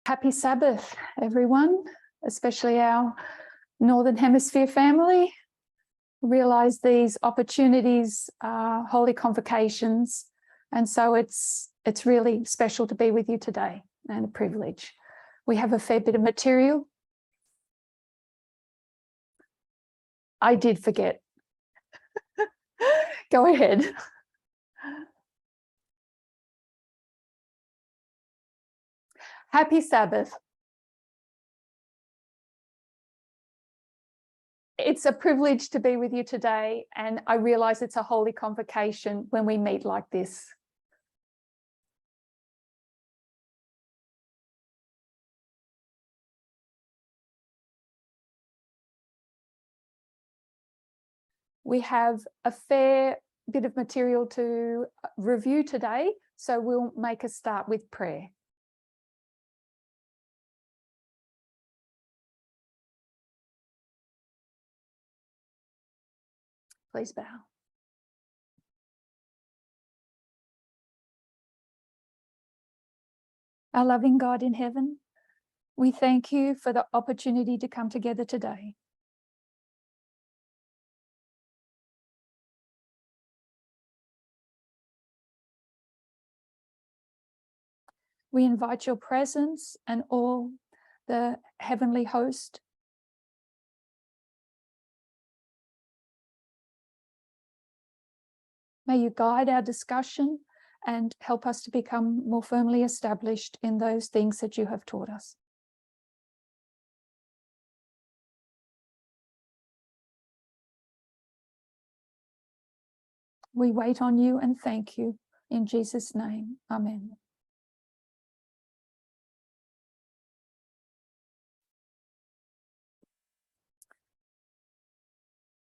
Happy Sabbath, everyone, especially our Northern Hemisphere family. Realise these opportunities are holy convocations, and so it's really special to be with you today and a privilege. We have a fair bit of material. I did forget. Go ahead. Happy Sabbath. It's a privilege to be with you today, and I realise it's a holy convocation when we meet like this. We have a fair bit of material to review today, so we'll make a start with prayer. Please bow. Our loving God in heaven, we thank you for the opportunity to come together today. We invite your presence and all the heavenly host. May you guide our discussion and help us to become more firmly established in those things that you have taught us. We wait on you and thank you in Jesus' name. Amen.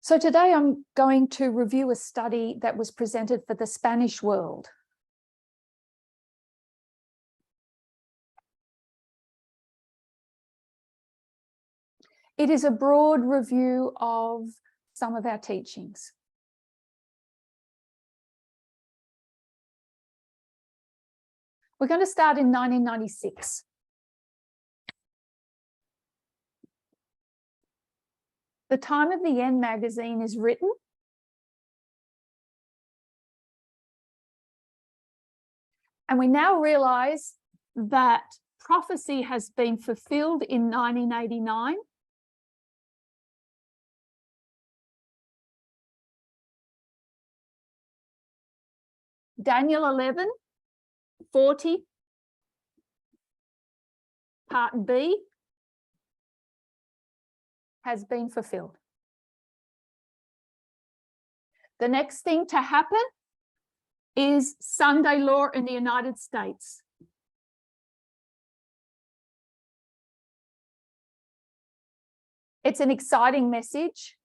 So today I'm going to review a study that was presented for the Spanish World. It is a broad review of some of our teachings. We're going to start in 1996. The time of the end magazine is written. And we now realize that prophecy has been fulfilled in 1989. Daniel 11:40, part B, has been fulfilled. The next thing to happen is Sunday law in the United States. It's an exciting message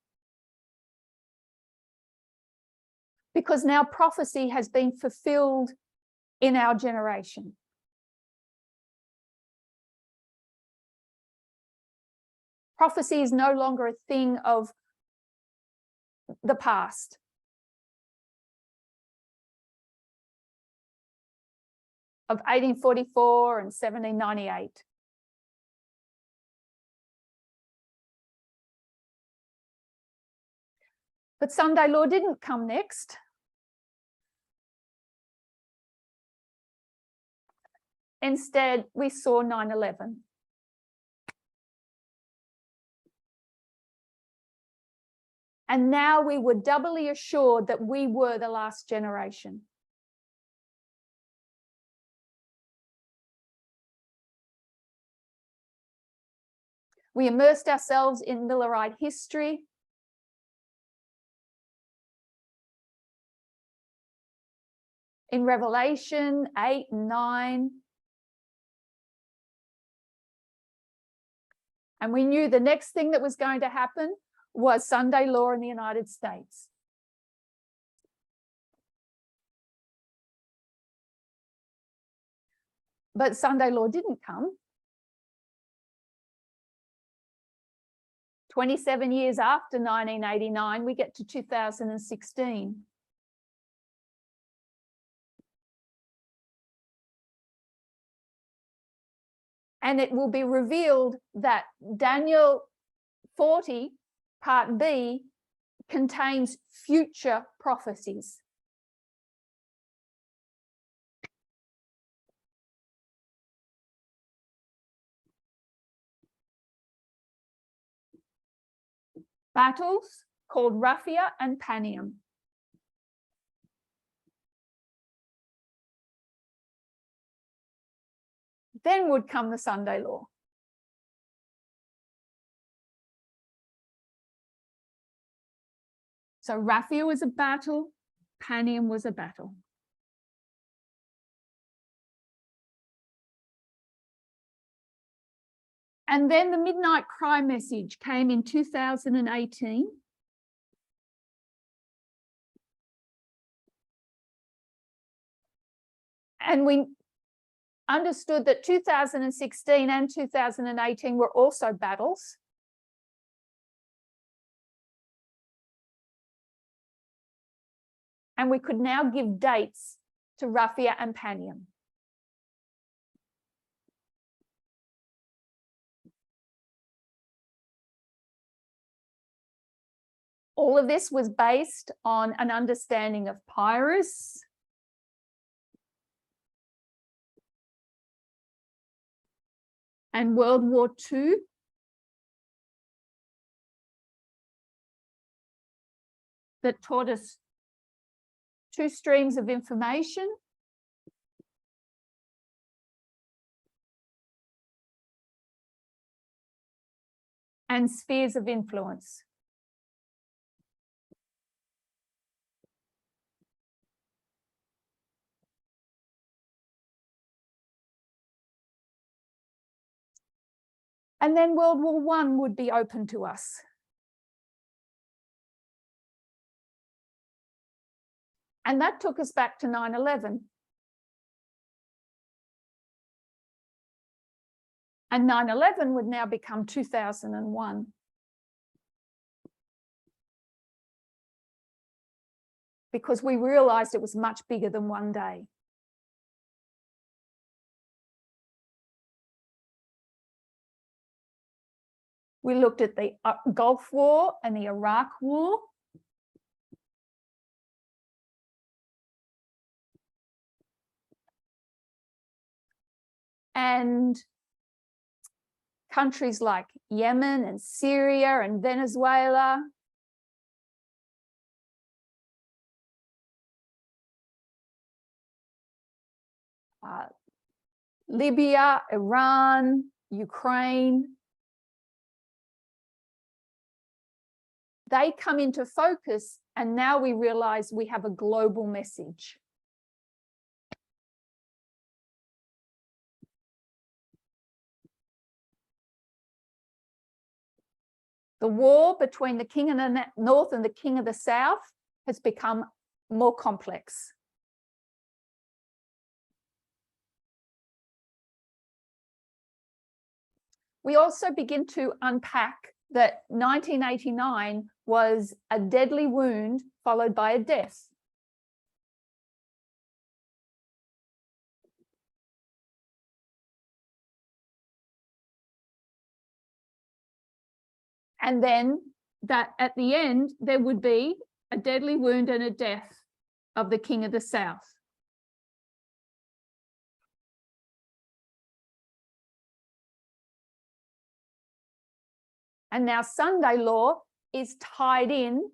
because now prophecy has been fulfilled in our generation. Prophecy is no longer a thing of the past. Of 1844 and 1798. But Sunday law didn't come next. Instead, we saw 9/11. And now we were doubly assured that we were the last generation. We immersed ourselves in Millerite history. In Revelation 8 and 9. And we knew the next thing that was going to happen was Sunday law in the United States. But Sunday law didn't come. 27 years after 1989, we get to 2016. And it will be revealed that Daniel 40, part B, contains future prophecies. Battles called Raphia and Panium. Then would come the Sunday law. So Raphia was a battle, Panium was a battle. And then the Midnight Cry message came in 2018. And we understood that 2016 and 2018 were also battles. And we could now give dates to Raphia and Panium. All of this was based on an understanding of Pyrrhus, and World War II. That taught us two streams of information. And spheres of influence. And then World War I would be open to us. And that took us back to 9/11. And 9/11 would now become 2001. Because we realized it was much bigger than one day. We looked at the Gulf War and the Iraq War. And countries like Yemen and Syria and Venezuela. Libya, Iran, Ukraine. They come into focus, and now we realize we have a global message. The war between the king of the north and the king of the south has become more complex. We also begin to unpack that 1989 was a deadly wound followed by a death. And then that at the end, there would be a deadly wound and a death of the king of the south. And now Sunday law is tied in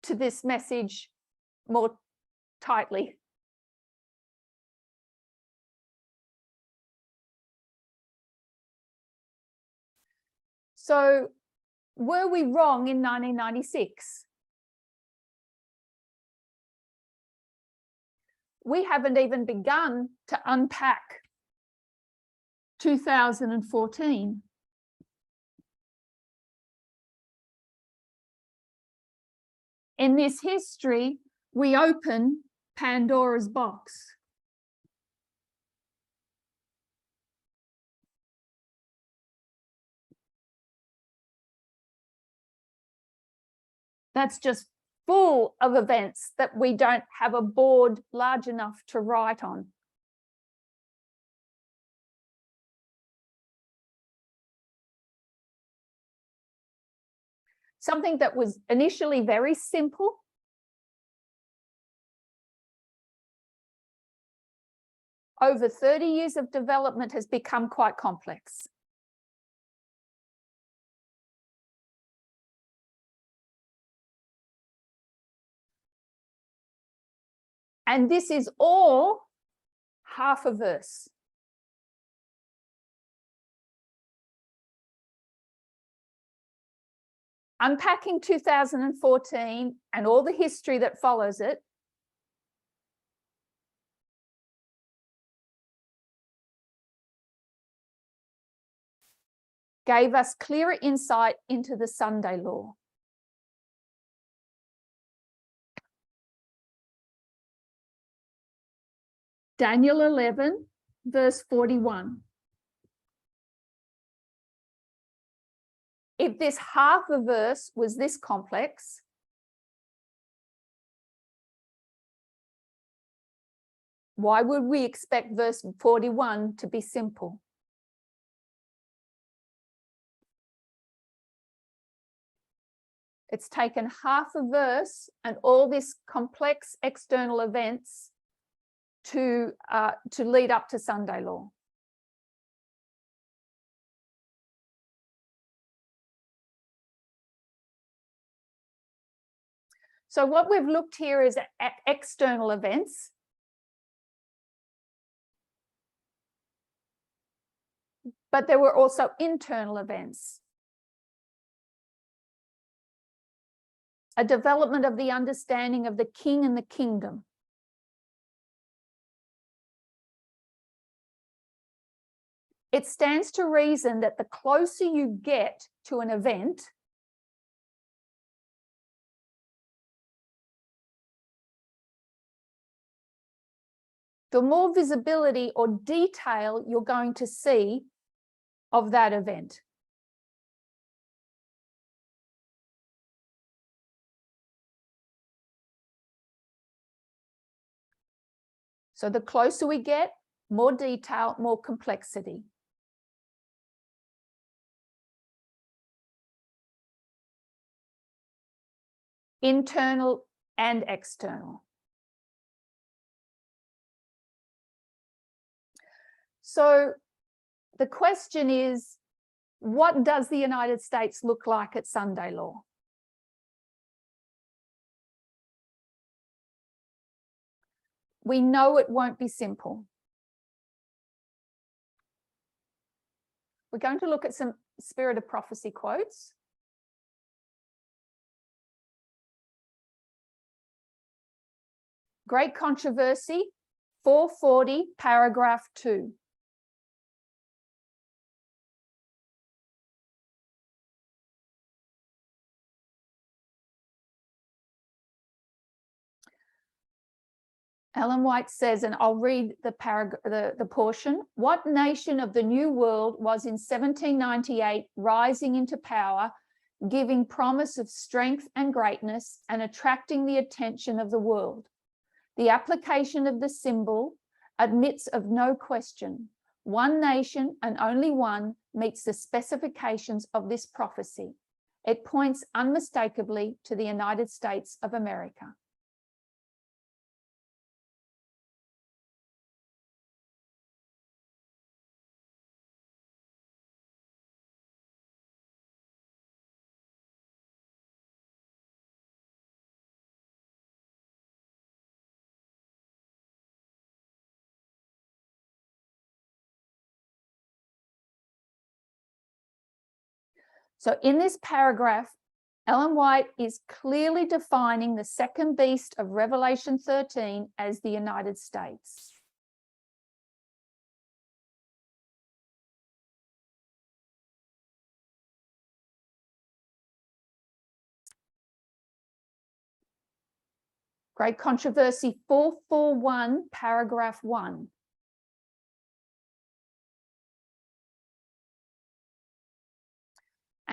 to this message more tightly. So were we wrong in 1996? We haven't even begun to unpack 2014. In this history, we open Pandora's box. That's just full of events that we don't have a board large enough to write on. something that was initially very simple, over 30 years of development has become quite complex. And this is all half a verse. Unpacking 2014 and all the history that follows it, gave us clearer insight into the Sunday law. Daniel 11, verse 41. If this half a verse was this complex, why would we expect verse 41 to be simple? It's taken half a verse and all this complex external events to lead up to Sunday law. So what we've looked here is at external events. But there were also internal events. A development of the understanding of the king and the kingdom. It stands to reason that the closer you get to an event, the more visibility or detail you're going to see of that event. So the closer we get, more detail, more complexity. Internal and external. So the question is, what does the United States look like at Sunday law? We know it won't be simple. We're going to look at some Spirit of Prophecy quotes. Great Controversy, 440, paragraph 2. Ellen White says, and I'll read the portion, what nation of the New World was in 1798 rising into power, giving promise of strength and greatness and attracting the attention of the world? The application of the symbol admits of no question. One nation and only one meets the specifications of this prophecy. It points unmistakably to the United States of America. So in this paragraph, Ellen White is clearly defining the second beast of Revelation 13 as the United States. Great Controversy 441, paragraph 1.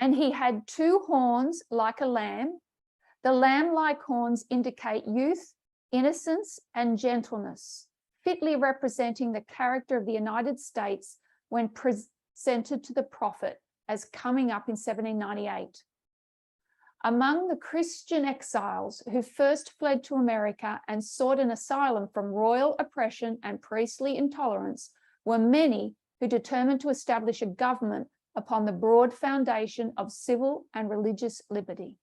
And he had two horns like a lamb. The lamb-like horns indicate youth, innocence, and gentleness, fitly representing the character of the United States when presented to the prophet as coming up in 1798. Among the Christian exiles who first fled to America and sought an asylum from royal oppression and priestly intolerance were many who determined to establish a government upon the broad foundation of civil and religious liberty.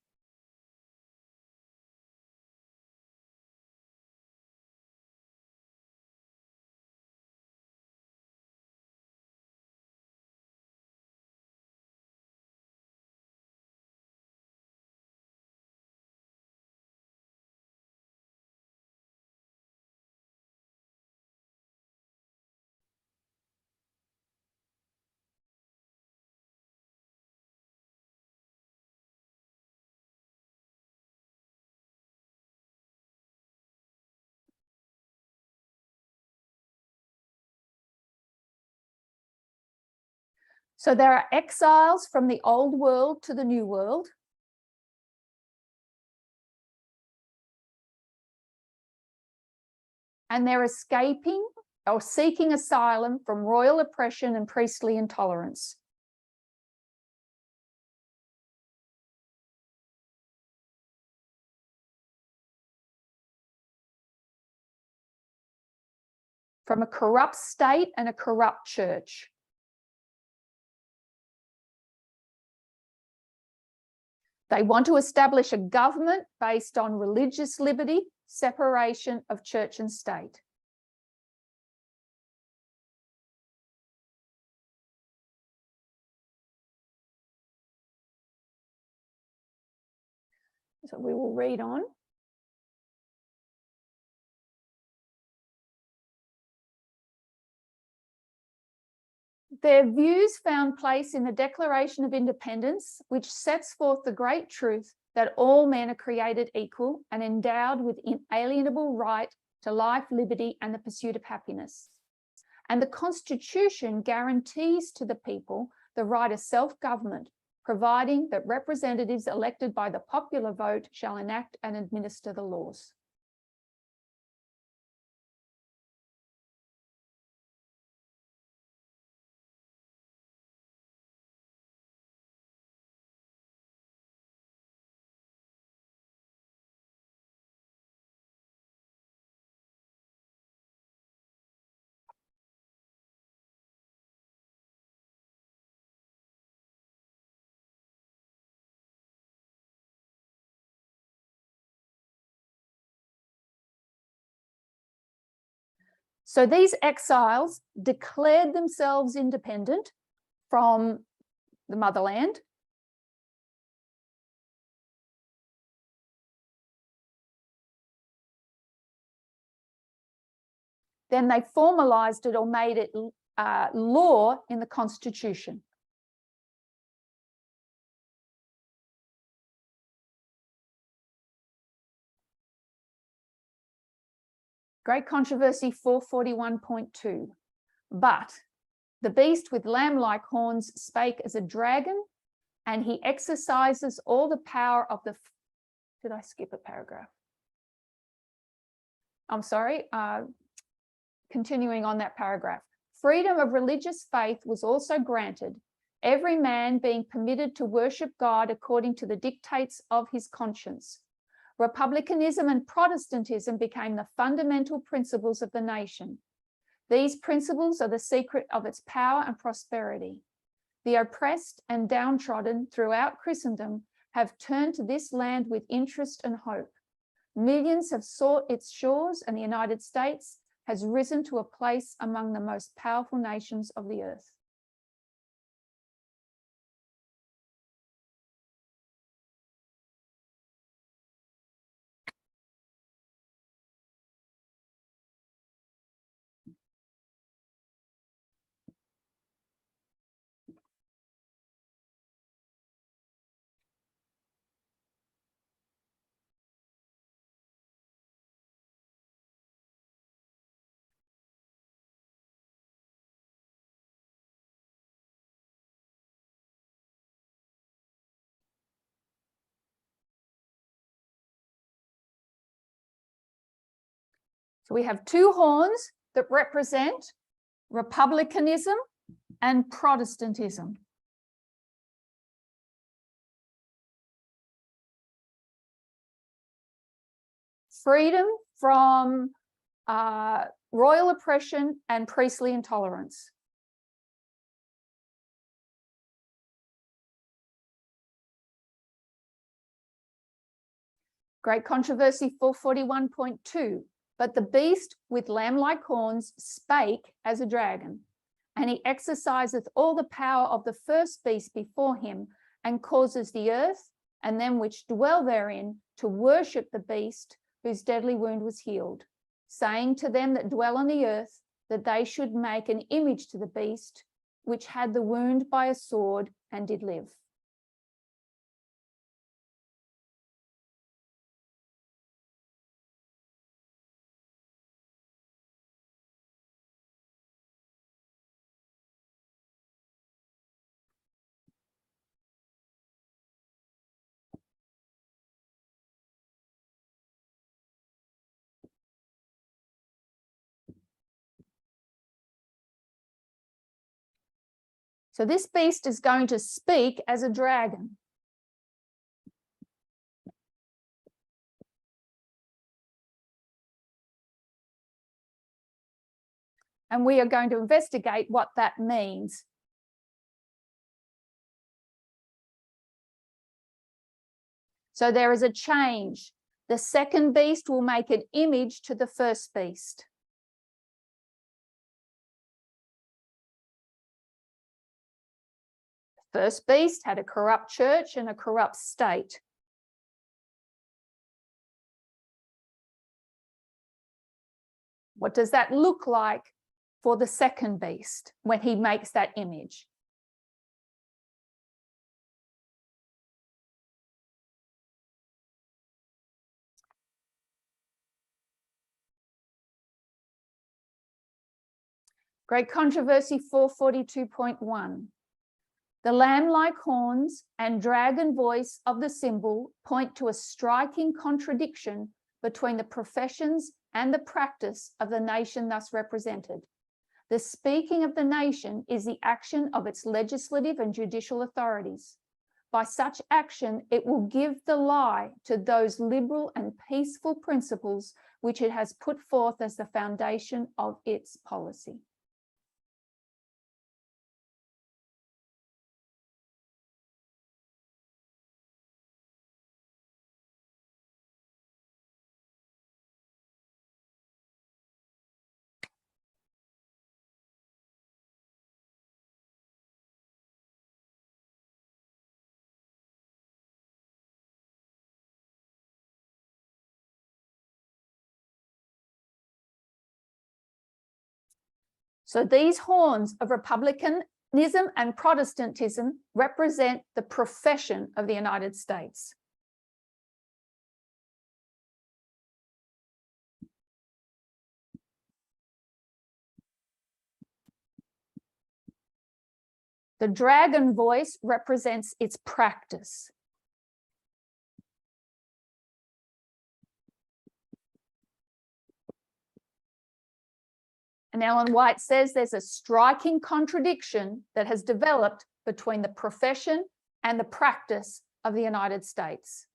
So there are exiles from the old world to the new world. And they're escaping or seeking asylum from royal oppression and priestly intolerance. From a corrupt state and a corrupt church. They want to establish a government based on religious liberty, separation of church and state. So we will read on. Their views found place in the Declaration of Independence, which sets forth the great truth that all men are created equal and endowed with inalienable right to life, liberty, and the pursuit of happiness. And the Constitution guarantees to the people the right of self-government, providing that representatives elected by the popular vote shall enact and administer the laws. So these exiles declared themselves independent from the motherland. Then they formalized it or made it law in the Constitution. Great Controversy 441.2. But the beast with lamb-like horns spake as a dragon, and he exercises all the power of the... Did I skip a paragraph? I'm sorry. Continuing on that paragraph. Freedom of religious faith was also granted, every man being permitted to worship God according to the dictates of his conscience. Republicanism and Protestantism became the fundamental principles of the nation. These principles are the secret of its power and prosperity. The oppressed and downtrodden throughout Christendom have turned to this land with interest and hope. Millions have sought its shores, and the United States has risen to a place among the most powerful nations of the earth. So we have two horns that represent republicanism and Protestantism. freedom from royal oppression and priestly intolerance. Great Controversy 441.2. But the beast with lamb-like horns spake as a dragon, and he exerciseth all the power of the first beast before him, and causes the earth and them which dwell therein to worship the beast whose deadly wound was healed, saying to them that dwell on the earth that they should make an image to the beast which had the wound by a sword and did live. So this beast is going to speak as a dragon. And we are going to investigate what that means. So there is a change. The second beast will make an image to the first beast. First beast had a corrupt church and a corrupt state. What does that look like for the second beast when he makes that image? Great Controversy 442.1. The lamb-like horns and dragon voice of the symbol point to a striking contradiction between the professions and the practice of the nation thus represented. The speaking of the nation is the action of its legislative and judicial authorities. By such action, it will give the lie to those liberal and peaceful principles which it has put forth as the foundation of its policy. So these horns of republicanism and Protestantism represent the profession of the United States. The dragon voice represents its practice. And Ellen White says there's a striking contradiction that has developed between the profession and the practice of the United States.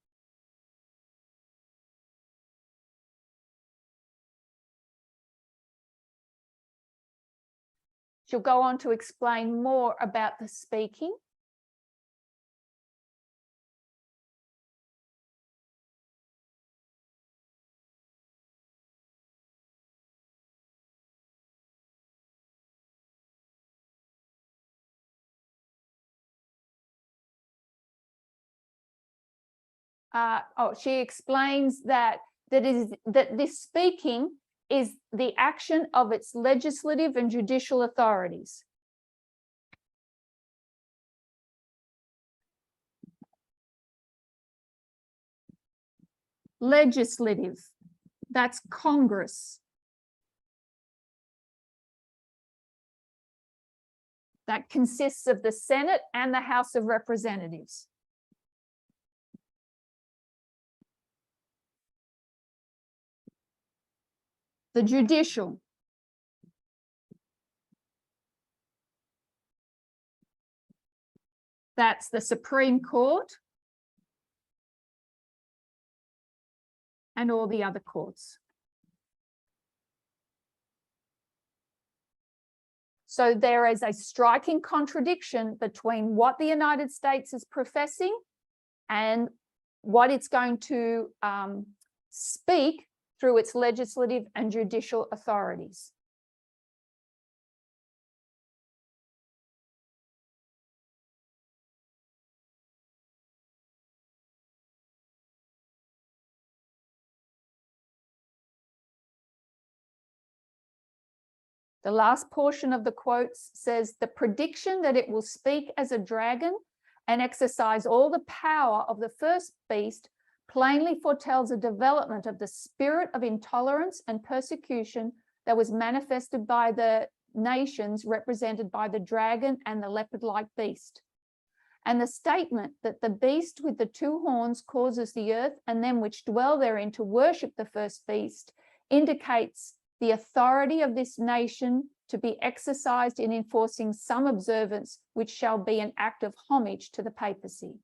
She'll go on to explain more about the speaking. She explains that this speaking is the action of its legislative and judicial authorities. Legislative, that's Congress. That consists of the Senate and the House of Representatives. The judicial. That's the Supreme Court and all the other courts. So there is a striking contradiction between what the United States is professing and what it's going to speak through its legislative and judicial authorities. The last portion of the quotes says, the prediction that it will speak as a dragon and exercise all the power of the first beast plainly foretells a development of the spirit of intolerance and persecution that was manifested by the nations represented by the dragon and the leopard-like beast. And the statement that the beast with the two horns causes the earth and them which dwell therein to worship the first beast indicates the authority of this nation to be exercised in enforcing some observance which shall be an act of homage to the papacy.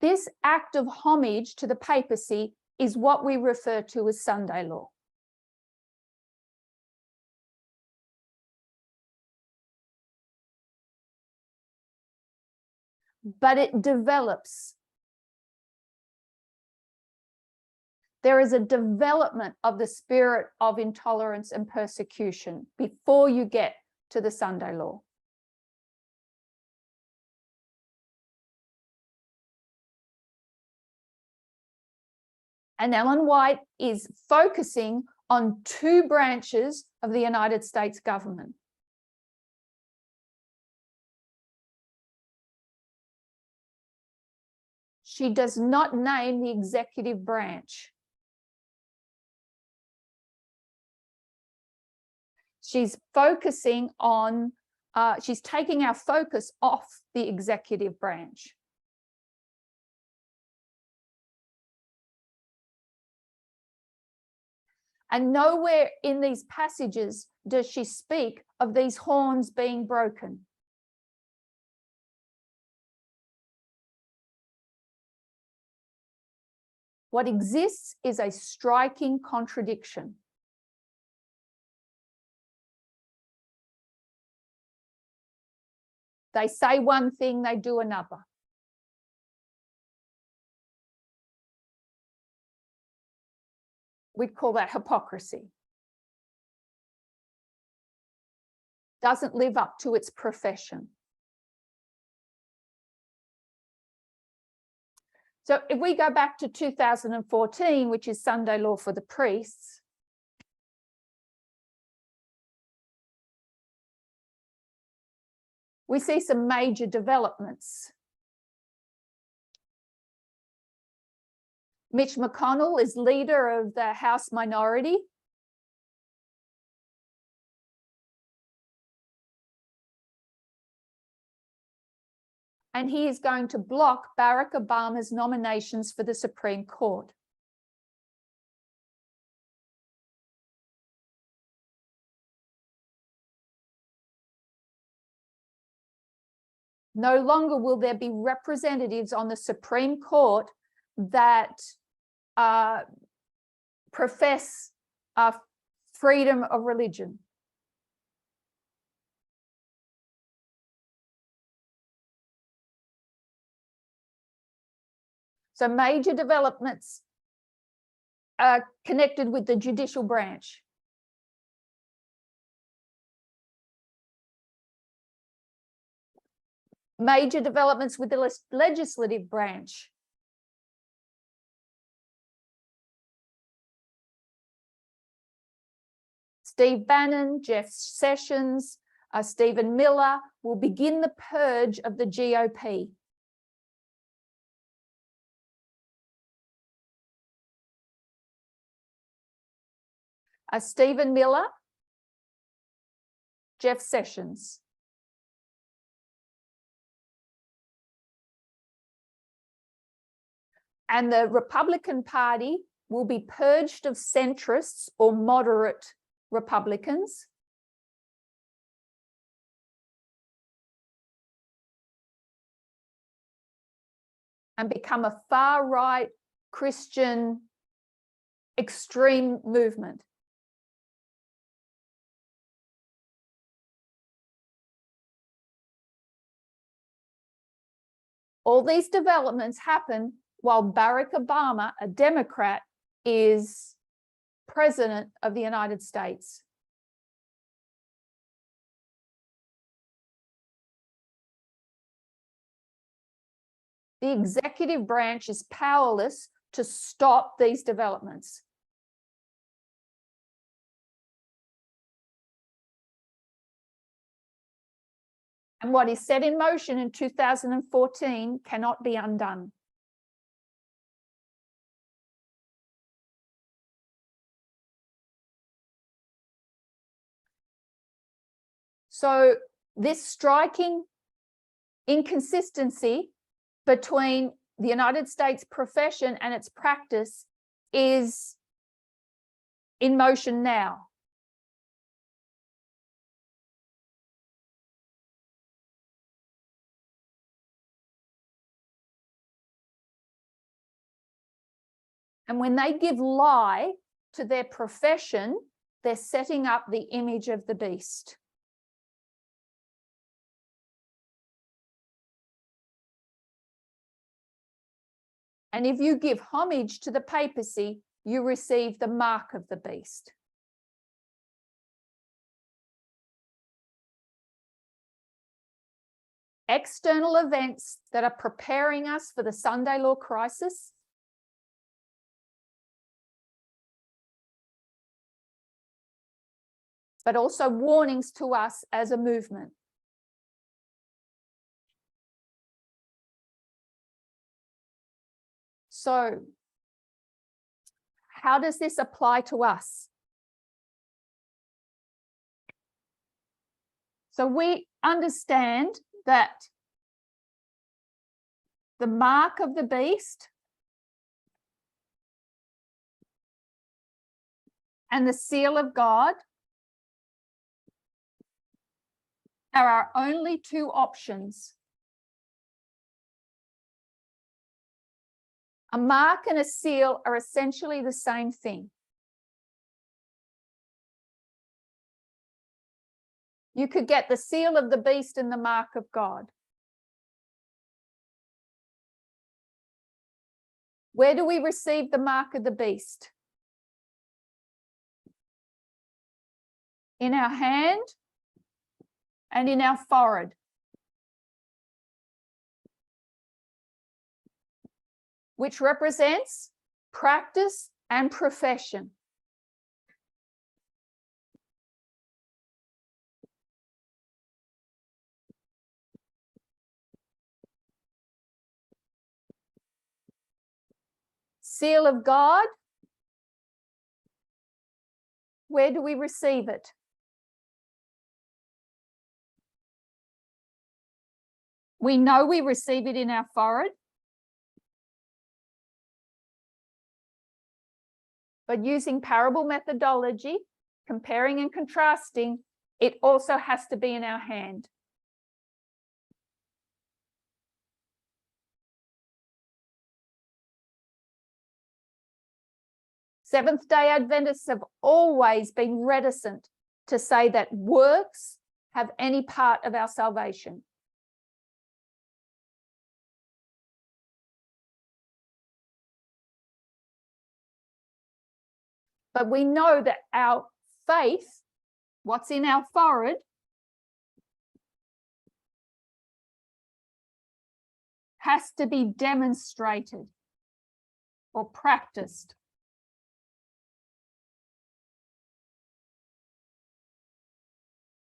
This act of homage to the papacy is what we refer to as Sunday law. But it develops. There is a development of the spirit of intolerance and persecution before you get to the Sunday law. And Ellen White is focusing on two branches of the United States government. She does not name the executive branch. She's focusing on, she's taking our focus off the executive branch. And nowhere in these passages does she speak of these horns being broken. What exists is a striking contradiction. They say one thing, they do another. We'd call that hypocrisy. Doesn't live up to its profession. So if we go back to 2014, which is Sunday law for the priests, we see some major developments. Mitch McConnell is leader of the House minority. And he is going to block Barack Obama's nominations for the Supreme Court. No longer will there be representatives on the Supreme Court that profess freedom of religion. So major developments are connected with the judicial branch. Major developments with the legislative branch. Steve Bannon, Jeff Sessions, Stephen Miller will begin the purge of the GOP. Stephen Miller, Jeff Sessions. And the Republican Party will be purged of centrists or moderate Republicans. And become a far-right Christian extreme movement. All these developments happen while Barack Obama, a Democrat, is President of the United States. The executive branch is powerless to stop these developments. And what is set in motion in 2014 cannot be undone. So this striking inconsistency between the United States profession and its practice is in motion now. And when they give lie to their profession, they're setting up the image of the beast. And if you give homage to the papacy, you receive the mark of the beast. External events that are preparing us for the Sunday law crisis but also warnings to us as a movement. So, how does this apply to us? So we understand that the mark of the beast and the seal of God are our only two options. A mark and a seal are essentially the same thing. You could get the seal of the beast and the mark of God. Where do we receive the mark of the beast? In our hand and in our forehead. Which represents practice and profession. Seal of God. Where do we receive it? We know we receive it in our forehead. But using parable methodology, comparing and contrasting, it also has to be in our hand. Seventh-day Adventists have always been reticent to say that works have any part of our salvation. But we know that our faith, what's in our forehead, has to be demonstrated or practiced.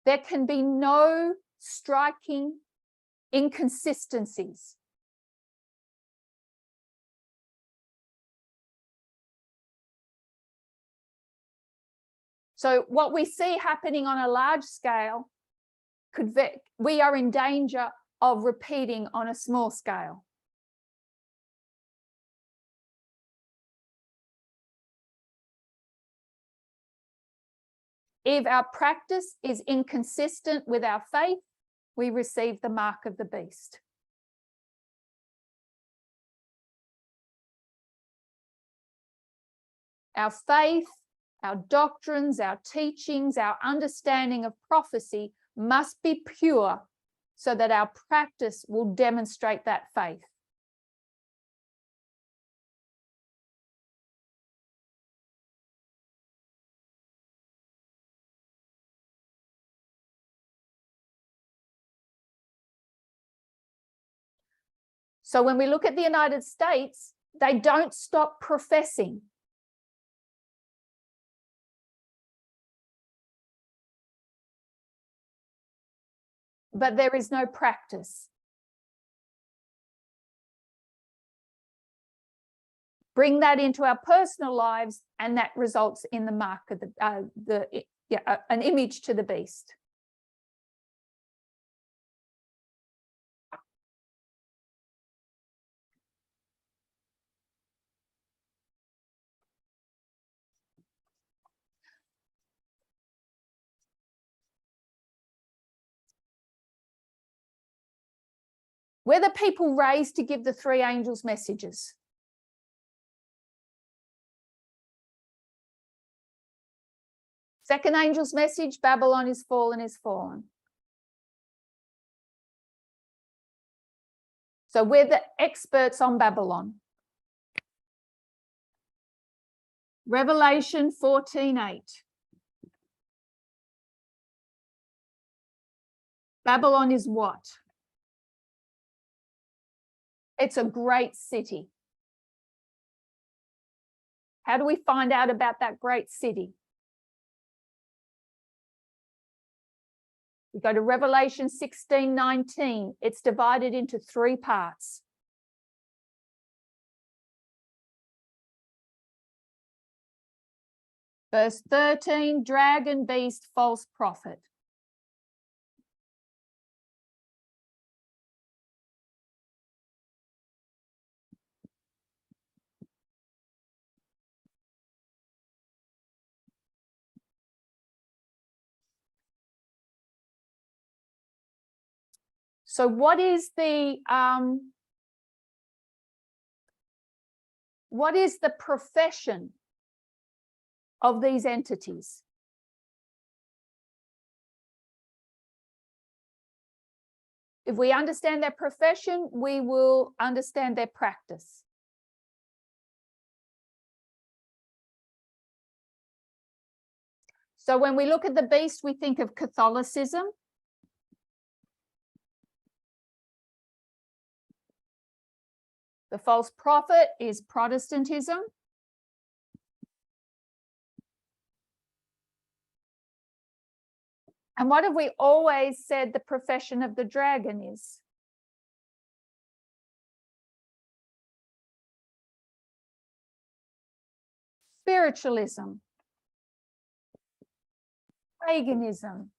There can be no striking inconsistencies. So what we see happening on a large scale, we are in danger of repeating on a small scale. If our practice is inconsistent with our faith, we receive the mark of the beast. Our faith, our doctrines, our teachings, our understanding of prophecy must be pure so that our practice will demonstrate that faith. So when we look at the United States, they don't stop professing. But there is no practice. Bring that into our personal lives, and that results in the mark of an image to the beast. We're the people raised to give the three angels messages. Second angel's message, Babylon is fallen, is fallen. So we're the experts on Babylon. Revelation 14:8. Babylon is what? It's a great city. How do we find out about that great city? We go to Revelation 16:19. It's divided into three parts. Verse 13, dragon, beast, false prophet. So what is the profession of these entities? If we understand their profession, we will understand their practice. So when we look at the beast, we think of Catholicism. The false prophet is Protestantism. And what have we always said the profession of the dragon is? Spiritualism, paganism,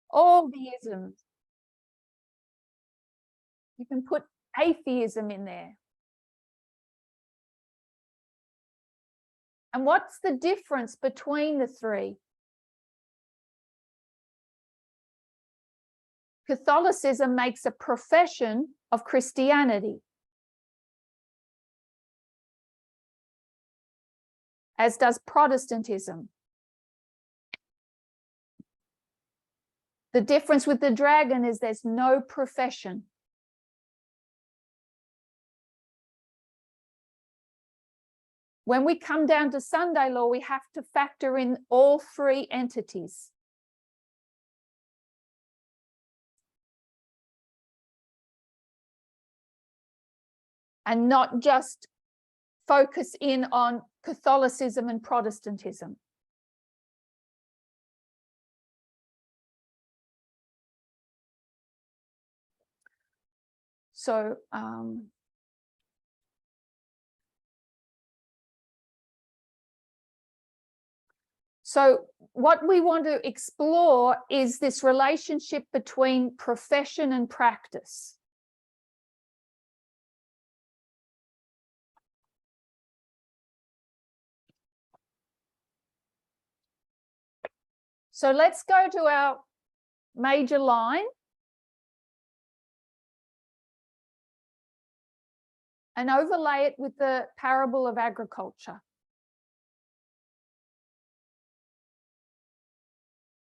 all the isms. You can put atheism in there. And what's the difference between the three? Catholicism makes a profession of Christianity, as does Protestantism. The difference with the dragon is there's no profession. When we come down to Sunday law, we have to factor in all three entities. And not just focus in on Catholicism and Protestantism. So so what we want to explore is this relationship between profession and practice. So let's go to our major line and overlay it with the parable of agriculture.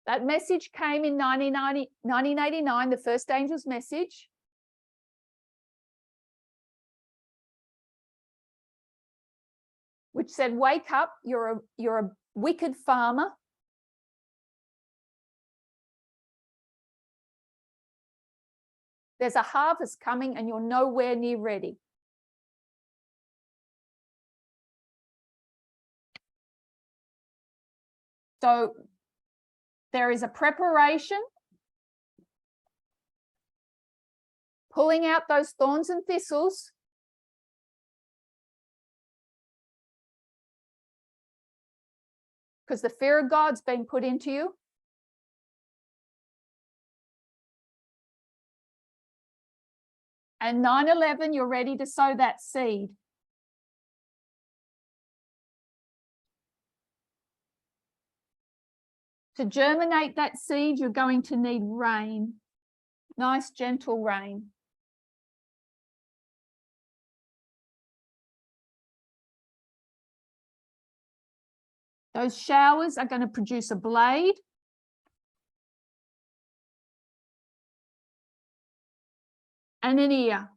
That message came in 1989, the first angel's message. Which said, wake up, you're a wicked farmer. There's a harvest coming and you're nowhere near ready. So there is a preparation, pulling out those thorns and thistles, because the fear of God's been put into you. And 9/11, you're ready to sow that seed. To germinate that seed, you're going to need rain, nice, gentle rain. Those showers are going to produce a blade. And an ear.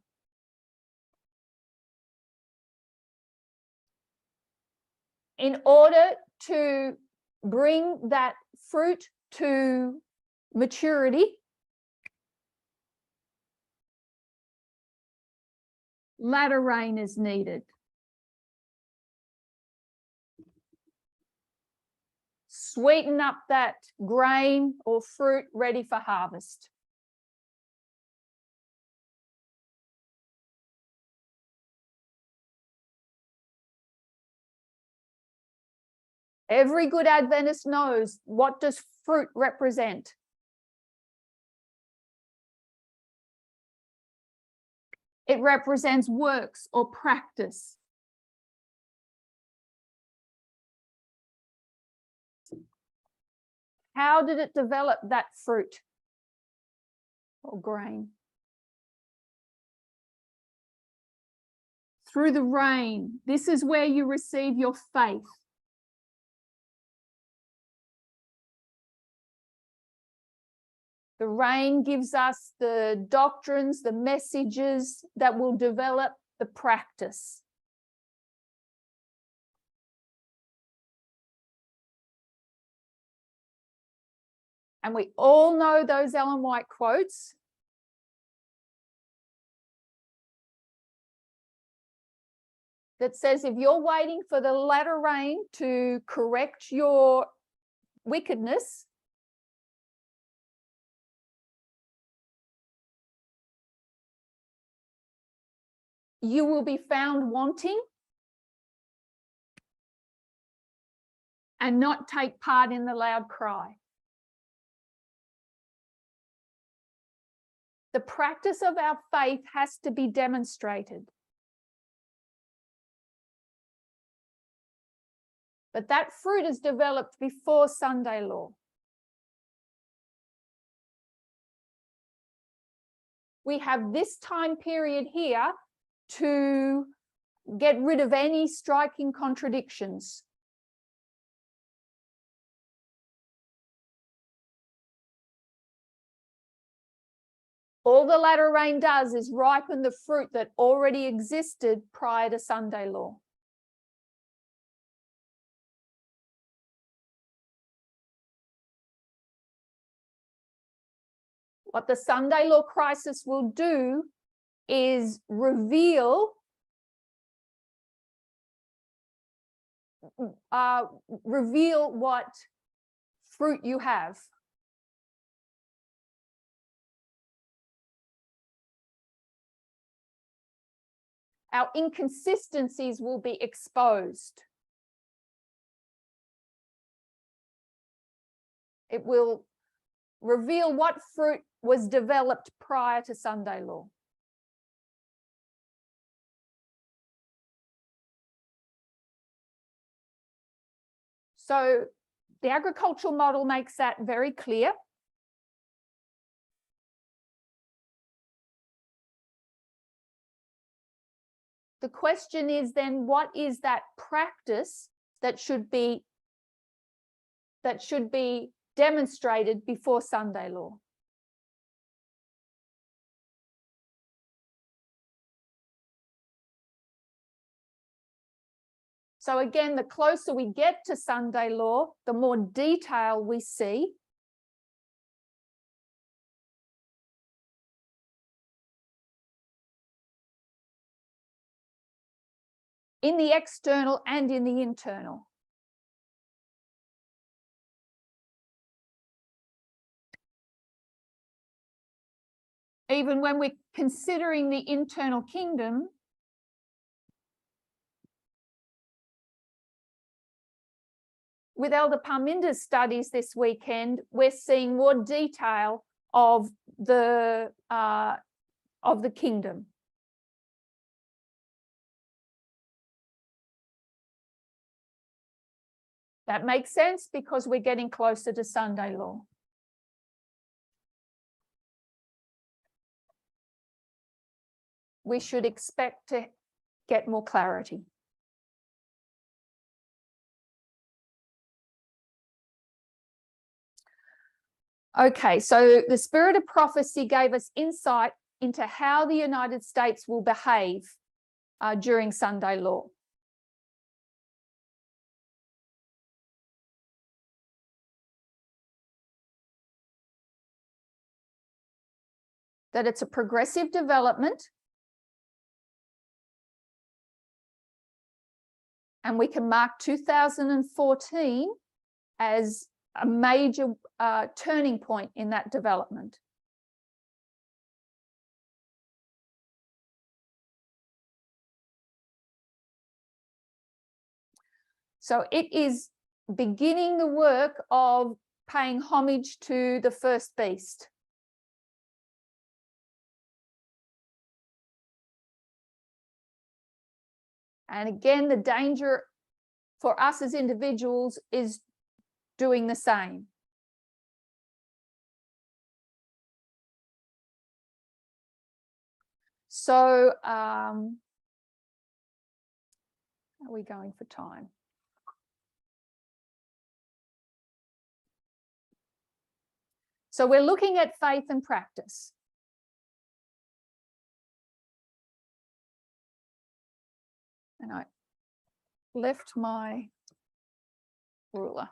In order to bring that fruit to maturity, latter rain is needed. Sweeten up that grain or fruit ready for harvest. Every good Adventist knows, what does fruit represent? It represents works or practice. How did it develop that fruit or grain? Through the rain. This is where you receive your faith. The rain gives us the doctrines, the messages that will develop the practice. And we all know those Ellen White quotes. That says, if you're waiting for the latter rain to correct your wickedness, you will be found wanting and not take part in the loud cry. The practice of our faith has to be demonstrated. But that fruit is developed before Sunday law. We have this time period here to get rid of any striking contradictions. All the latter rain does is ripen the fruit that already existed prior to Sunday law. What the Sunday law crisis will do is reveal what fruit you have. our inconsistencies will be exposed. It will reveal what fruit was developed prior to Sunday law. So the agricultural model makes that very clear. The question is then, what is that practice that should be demonstrated before Sunday law? So again, the closer we get to Sunday law, the more detail we see. In the external and in the internal. Even when we're considering the internal kingdom, with Elder Parminder's studies this weekend, we're seeing more detail of the kingdom. That makes sense because we're getting closer to Sunday law. We should expect to get more clarity. Okay, so the spirit of prophecy gave us insight into how the United States will behave during Sunday law. That it's a progressive development, and we can mark 2014 as a major turning point in that development. So it is beginning the work of paying homage to the first beast. And again, the danger for us as individuals is doing the same. So, are we going for time? So we're looking at faith and practice. And I left my ruler.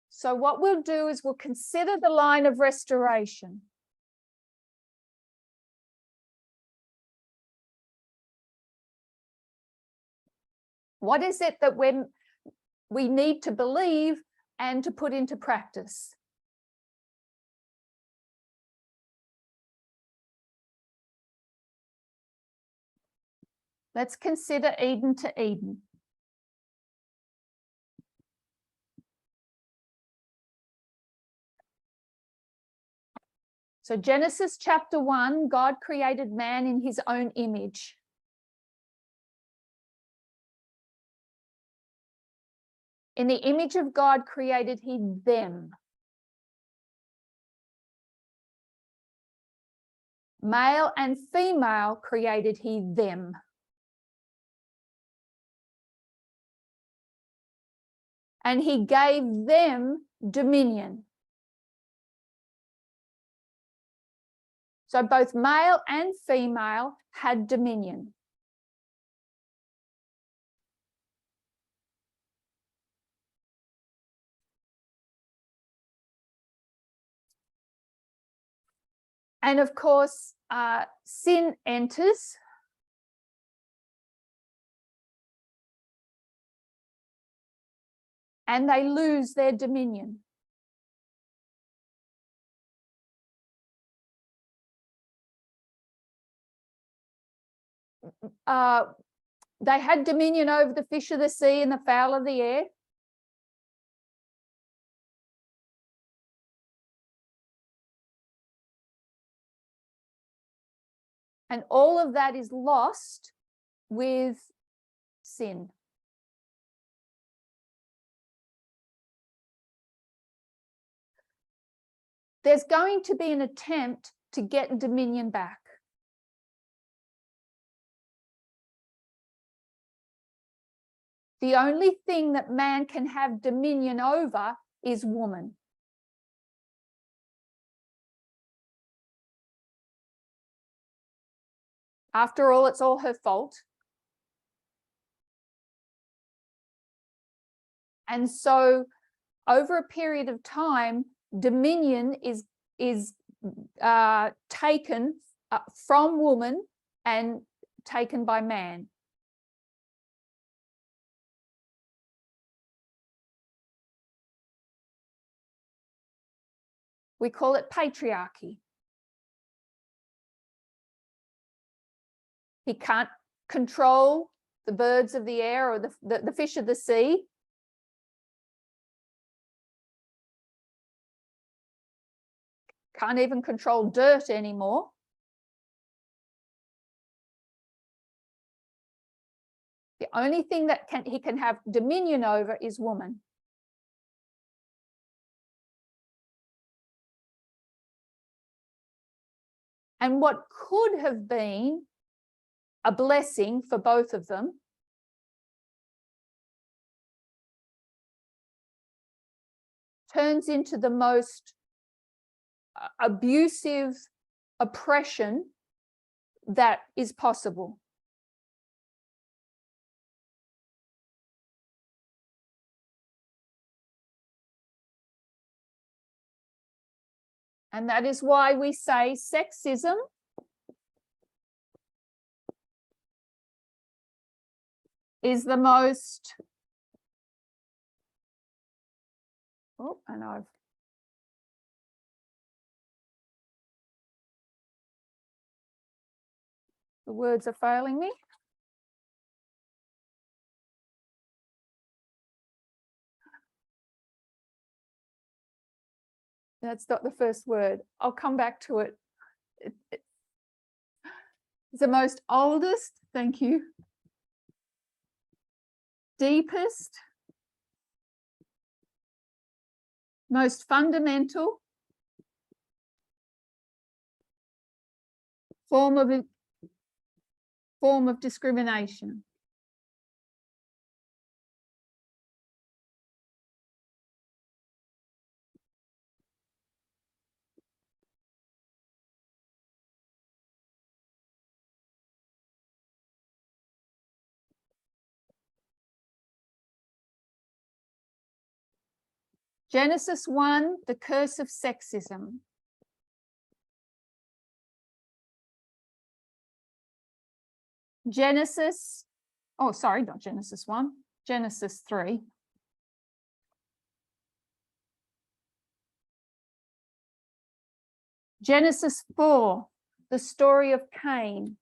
So what we'll do is we'll consider the line of restoration. What is it that we need to believe and to put into practice? Let's consider Eden to Eden. So Genesis chapter 1, God created man in his own image. In the image of God created he them. Male and female created he them. And he gave them dominion. So both male and female had dominion. And of course, sin enters. And they lose their dominion. they had dominion over the fish of the sea and the fowl of the air. And all of that is lost with sin. There's going to be an attempt to get dominion back. The only thing that man can have dominion over is woman. After all, it's all her fault. And so over a period of time, dominion is taken from woman and taken by man. We call it patriarchy. He can't control the birds of the air or the fish of the sea. Can't even control dirt anymore. The only thing that he can have dominion over is woman. And what could have been a blessing for both of them turns into the most abusive oppression that is possible. And that is why we say sexism is the most, the words are failing me. That's not the first word. I'll come back to it. It's the most oldest, thank you, deepest, most fundamental form of discrimination. Genesis 1, the curse of sexism. Genesis 1, Genesis 3. Genesis 4, the story of Cain.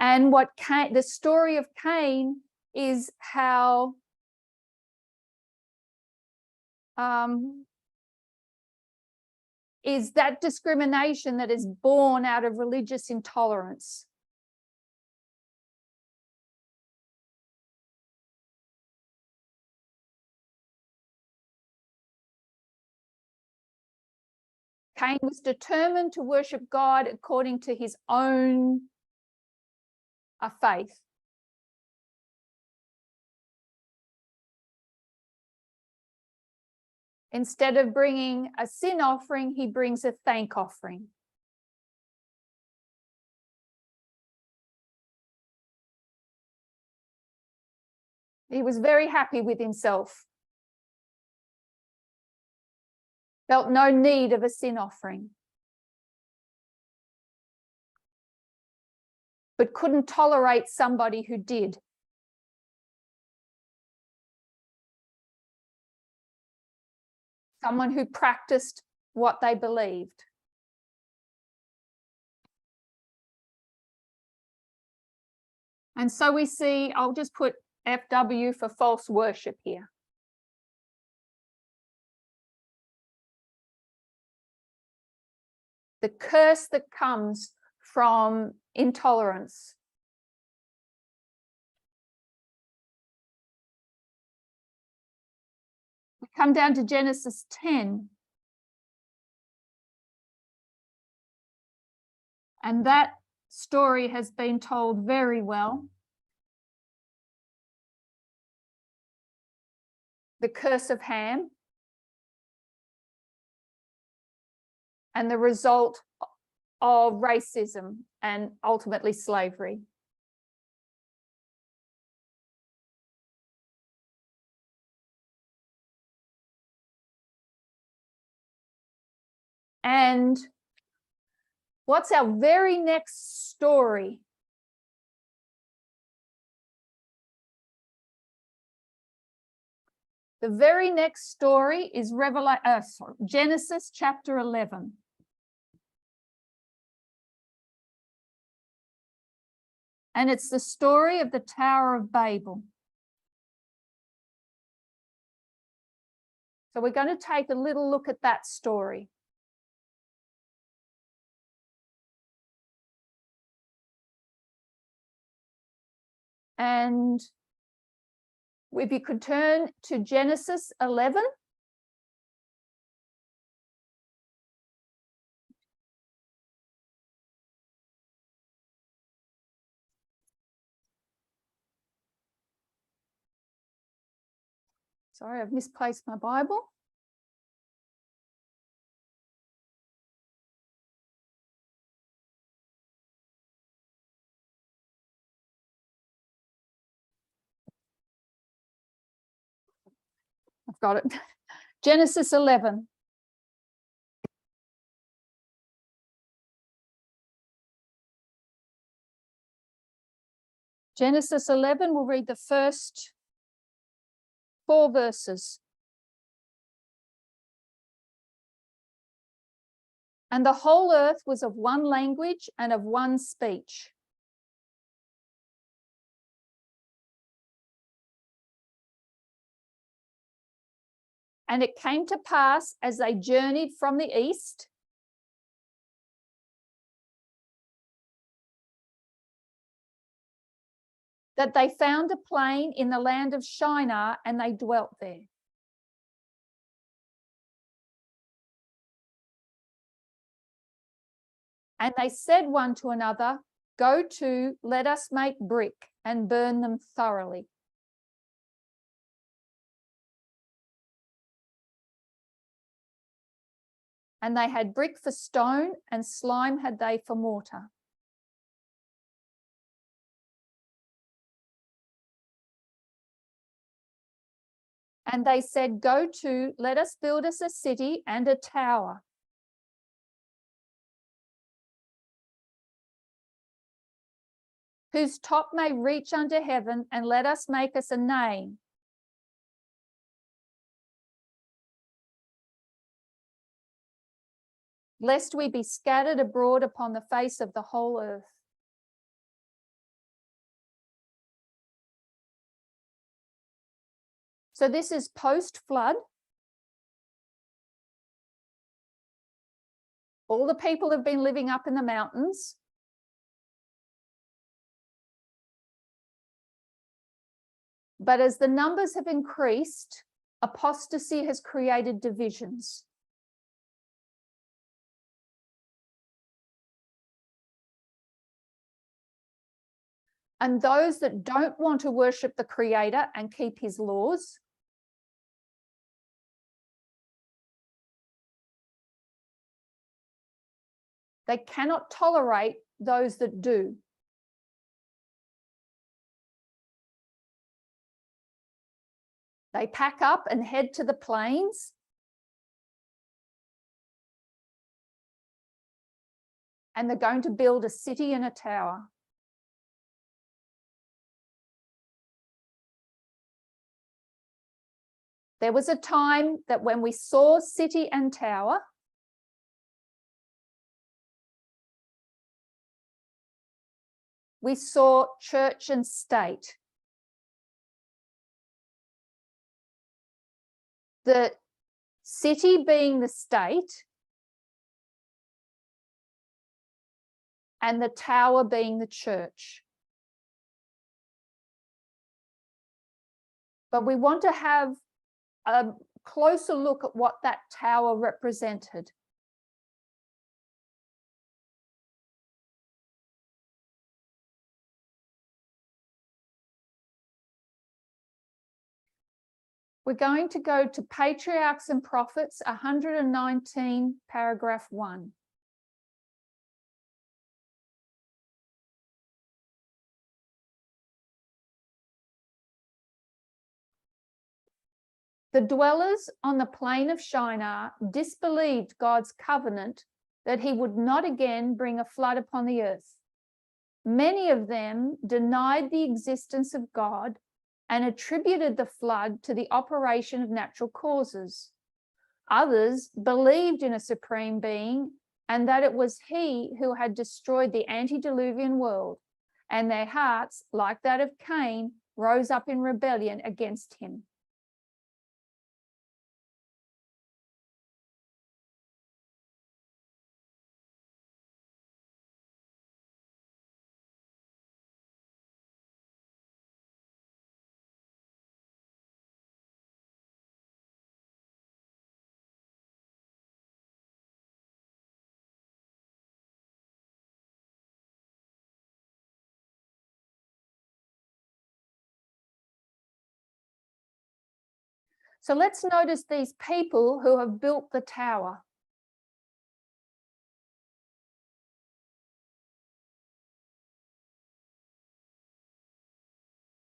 And the story of Cain is how is that discrimination that is born out of religious intolerance. Cain was determined to worship God according to his own faith. Instead of bringing a sin offering, he brings a thank offering. He was very happy with himself. Felt no need of a sin offering. But couldn't tolerate somebody who did. Someone who practiced what they believed. And so we see, I'll just put FW for false worship here. The curse that comes from intolerance. We come down to Genesis 10. And that story has been told very well. The curse of Ham. And the result of racism and ultimately slavery. And what's our very next story? The very next story is Genesis chapter 11. And it's the story of the Tower of Babel. So we're going to take a little look at that story. And if you could turn to Genesis 11. Sorry, I've misplaced my Bible. I've got it. Genesis 11. Genesis 11, we'll read the first 4 verses. And the whole earth was of one language and of one speech. And it came to pass as they journeyed from the east that they found a plain in the land of Shinar, and they dwelt there. And they said one to another, "Go to, let us make brick and burn them thoroughly." And they had brick for stone, and slime had they for mortar. And they said, "Go to, let us build us a city and a tower, whose top may reach unto heaven, and let us make us a name, lest we be scattered abroad upon the face of the whole earth." So this is post-flood. All the people have been living up in the mountains. But as the numbers have increased, apostasy has created divisions. And those that don't want to worship the Creator and keep his laws they cannot tolerate those that do. They pack up and head to the plains. And they're going to build a city and a tower. There was a time that when we saw city and tower, we saw church and state. The city being the state and the tower being the church. But we want to have a closer look at what that tower represented. We're going to go to Patriarchs and Prophets, 119, paragraph 1. The dwellers on the plain of Shinar disbelieved God's covenant that he would not again bring a flood upon the earth. Many of them denied the existence of God and attributed the flood to the operation of natural causes. Others believed in a supreme being and that it was he who had destroyed the antediluvian world, and their hearts, like that of Cain, rose up in rebellion against him. So let's notice these people who have built the tower.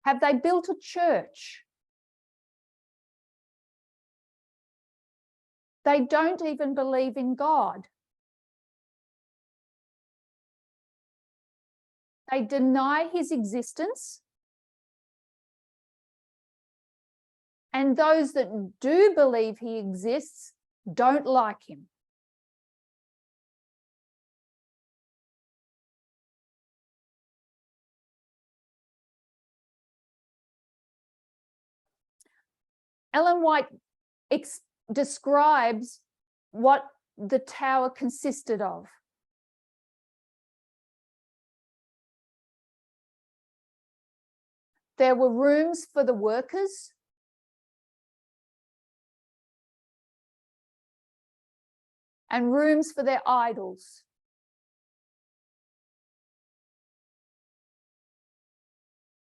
Have they built a church? They don't even believe in God. They deny his existence. And those that do believe he exists don't like him. Ellen White describes what the tower consisted of. There were rooms for the workers, and rooms for their idols.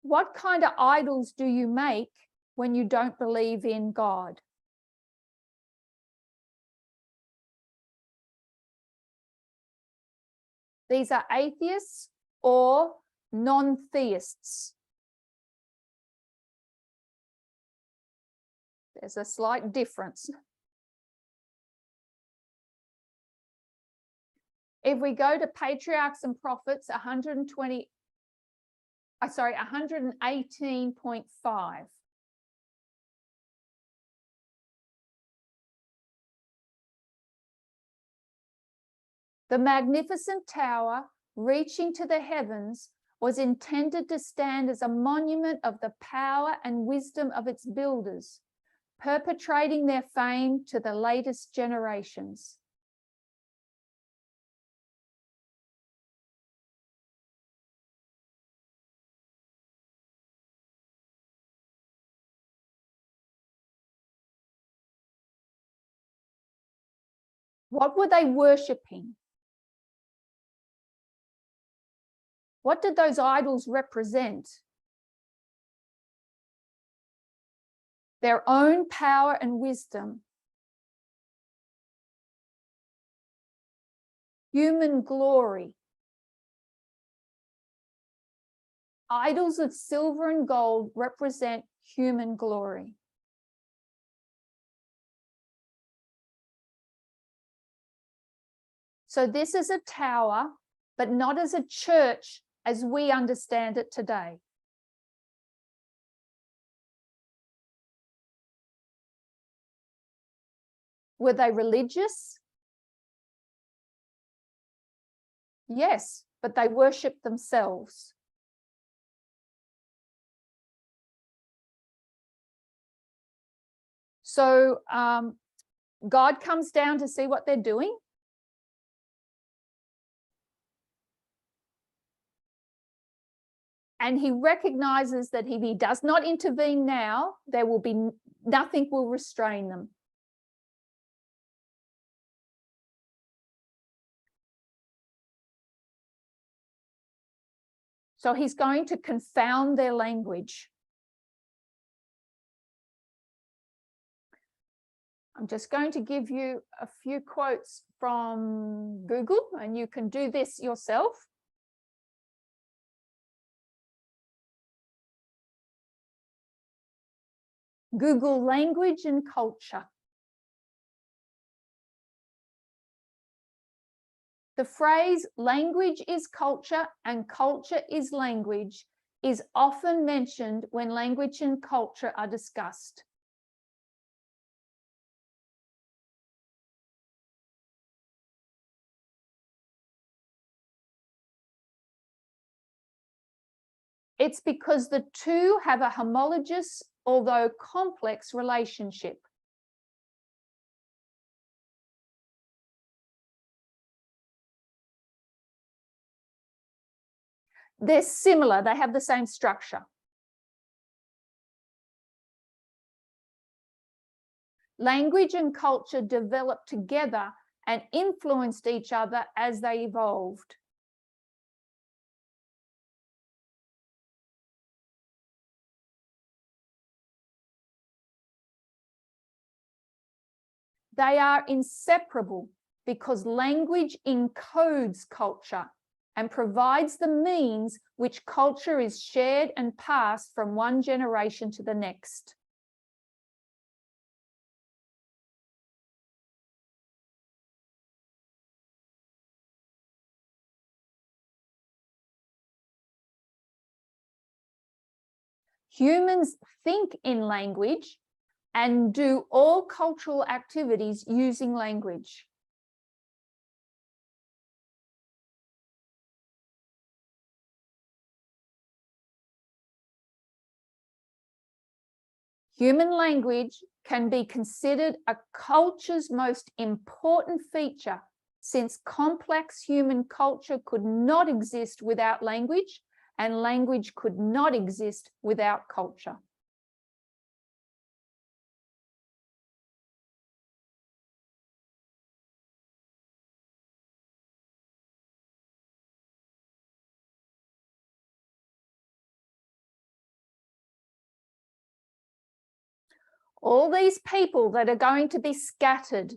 What kind of idols do you make when you don't believe in God? These are atheists or non-theists. There's a slight difference. If we go to Patriarchs and Prophets, 118.5. The magnificent tower, reaching to the heavens, was intended to stand as a monument of the power and wisdom of its builders, perpetuating their fame to the latest generations. What were they worshipping? What did those idols represent? Their own power and wisdom. Human glory. Idols of silver and gold represent human glory. So this is a tower, but not as a church as we understand it today. Were they religious? Yes, but they worshipped themselves. So God comes down to see what they're doing. And he recognizes that if he does not intervene now, there will be nothing will restrain them. So he's going to confound their language. I'm just going to give you a few quotes from Google, and you can do this yourself. Google language and culture. The phrase language is culture and culture is language is often mentioned when language and culture are discussed. It's because the two have a homologous, although complex, relationship. They're similar, they have the same structure. Language and culture developed together and influenced each other as they evolved. They are inseparable because language encodes culture and provides the means which culture is shared and passed from one generation to the next. Humans think in language and do all cultural activities using language. Human language can be considered a culture's most important feature, since complex human culture could not exist without language, and language could not exist without culture. All these people that are going to be scattered,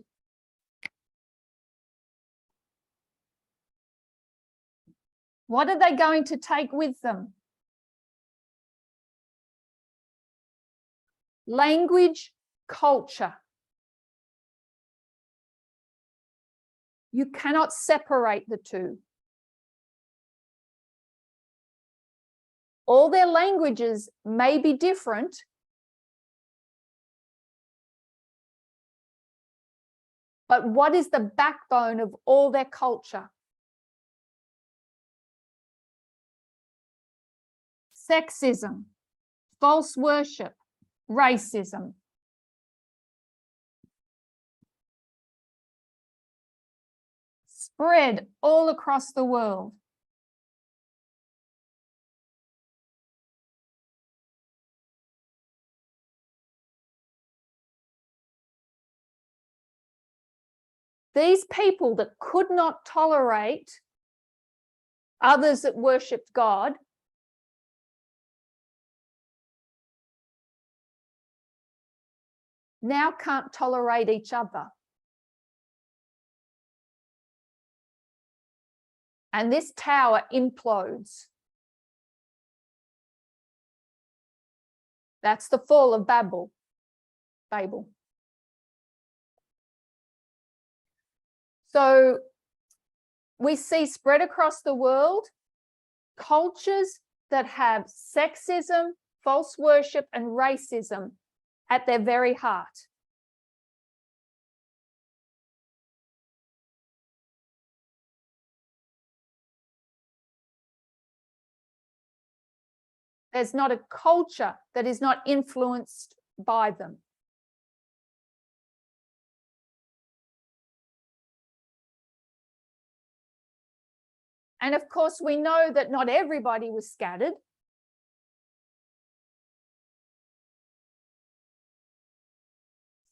what are they going to take with them? Language, culture. You cannot separate the two. All their languages may be different, but what is the backbone of all their culture? Sexism, false worship, racism. Spread all across the world. These people that could not tolerate others that worshipped God now can't tolerate each other. And this tower implodes. That's the fall of Babel. So we see spread across the world cultures that have sexism, false worship, and racism at their very heart. There's not a culture that is not influenced by them. And of course, we know that not everybody was scattered.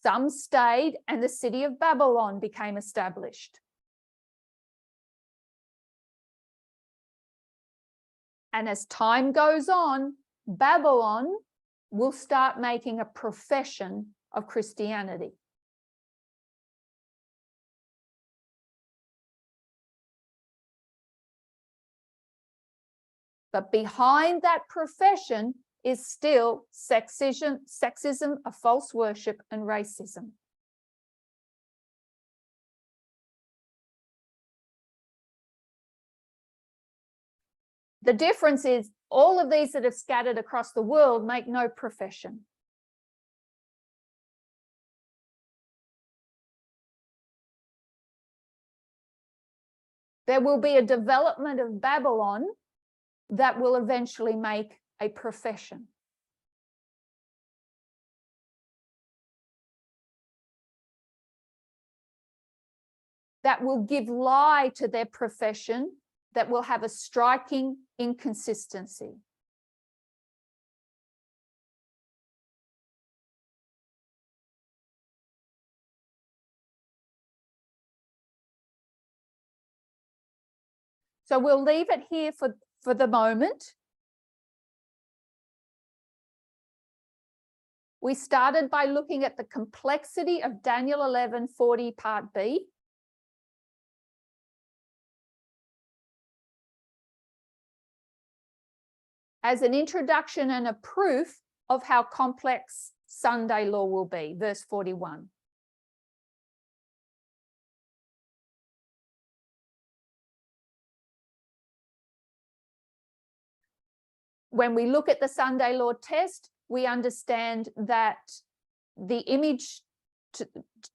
Some stayed, and the city of Babylon became established. And as time goes on, Babylon will start making a profession of Christianity. But behind that profession is still sexism, a false worship, and racism. The difference is all of these that have scattered across the world make no profession. There will be a development of Babylon that will eventually make a profession. That will give lie to their profession, that will have a striking inconsistency. So we'll leave it here for the moment. We started by looking at the complexity of Daniel 11:40 Part B. As an introduction and a proof of how complex Sunday law will be, verse 41. When we look at the Sunday law test, we understand that the image,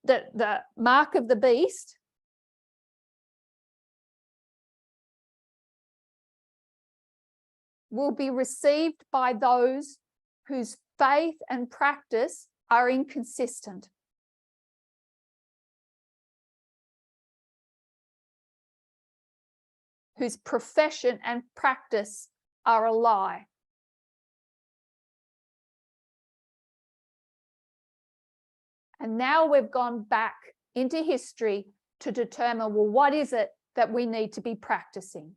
the mark of the beast will be received by those whose faith and practice are inconsistent. Whose profession and practice are a lie. And now we've gone back into history to determine, well, what is it that we need to be practicing?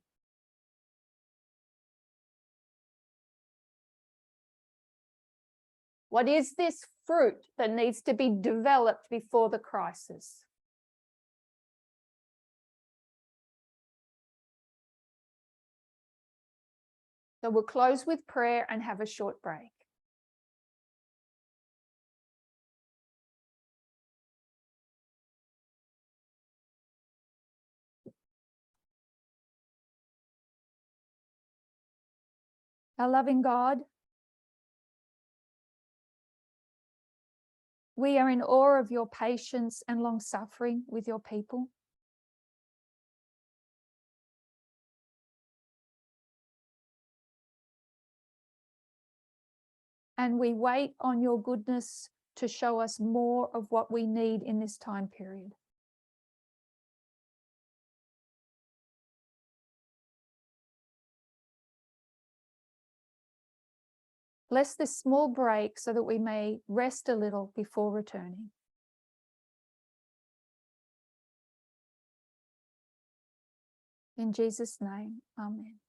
What is this fruit that needs to be developed before the crisis? So we'll close with prayer and have a short break. Our loving God, we are in awe of your patience and long-suffering with your people. And we wait on your goodness to show us more of what we need in this time period. Bless this small break so that we may rest a little before returning. In Jesus' name, amen.